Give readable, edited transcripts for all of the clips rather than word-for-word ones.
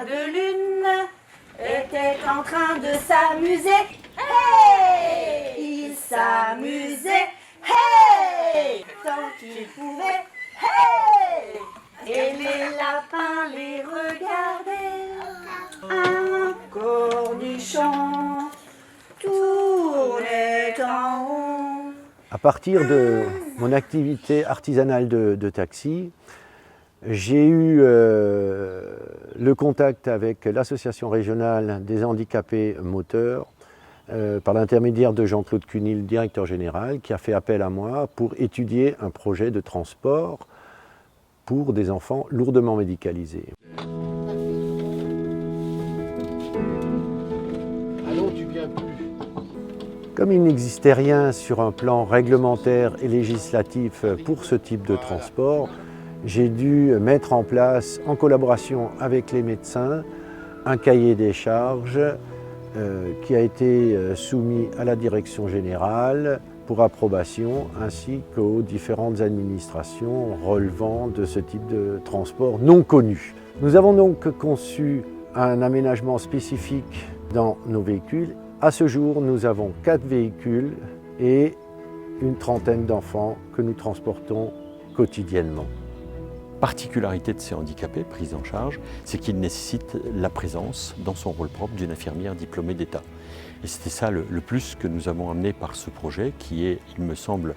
clair de lune était en train de s'amuser. Hey! Il s'amusait. Hey! Tant qu'il pouvait. Hey! Et les lapins les regardaient. Un cornichon tournait en rond. À partir de mon activité artisanale de taxi, j'ai eu le contact avec l'association régionale des handicapés moteurs par l'intermédiaire de Jean-Claude Cunil, directeur général, qui a fait appel à moi pour étudier un projet de transport pour des enfants lourdement médicalisés. Allons, tu viens plus. Comme il n'existait rien sur un plan réglementaire et législatif pour ce type de transport, j'ai dû mettre en place, en collaboration avec les médecins, un cahier des charges qui a été soumis à la direction générale pour approbation, ainsi qu'aux différentes administrations relevant de ce type de transport non connu. Nous avons donc conçu un aménagement spécifique dans nos véhicules. À ce jour, nous avons 4 véhicules et une trentaine d'enfants que nous transportons quotidiennement. Particularité de ces handicapés pris en charge, c'est qu'ils nécessitent la présence dans son rôle propre d'une infirmière diplômée d'État. Et c'était ça le plus que nous avons amené par ce projet, qui est, il me semble,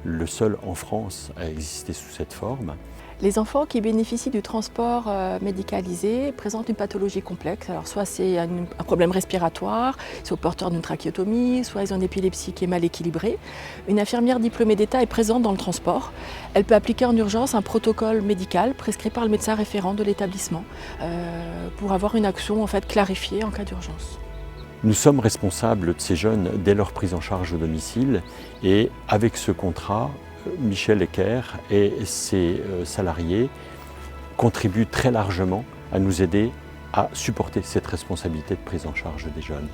le seul en France à exister sous cette forme. Les enfants qui bénéficient du transport médicalisé présentent une pathologie complexe. Alors soit c'est un problème respiratoire, ils sont porteurs d'une trachéotomie, soit ils ont une épilepsie qui est mal équilibrée. Une infirmière diplômée d'État est présente dans le transport. Elle peut appliquer en urgence un protocole médical prescrit par le médecin référent de l'établissement pour avoir une action en fait clarifiée en cas d'urgence. Nous sommes responsables de ces jeunes dès leur prise en charge au domicile et avec ce contrat, Michel Ecker et ses salariés contribuent très largement à nous aider à supporter cette responsabilité de prise en charge des jeunes.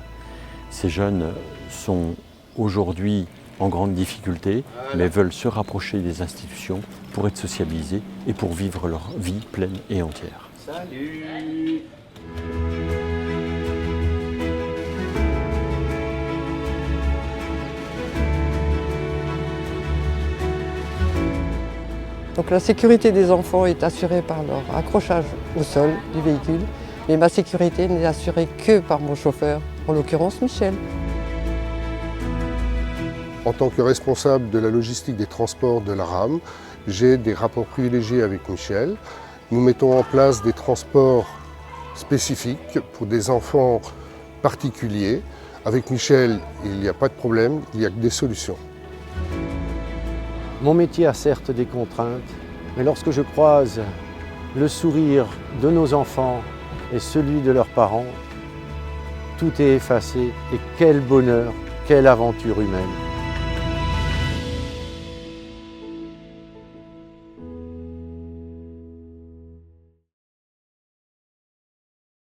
Ces jeunes sont aujourd'hui en grande difficulté, mais veulent se rapprocher des institutions pour être sociabilisés et pour vivre leur vie pleine et entière. Salut! Donc la sécurité des enfants est assurée par leur accrochage au sol du véhicule, mais ma sécurité n'est assurée que par mon chauffeur, en l'occurrence Michel. En tant que responsable de la logistique des transports de la RAM, j'ai des rapports privilégiés avec Michel. Nous mettons en place des transports spécifiques pour des enfants particuliers. Avec Michel, il n'y a pas de problème, il n'y a que des solutions. Mon métier a certes des contraintes, mais lorsque je croise le sourire de nos enfants et celui de leurs parents, tout est effacé et quel bonheur, quelle aventure humaine.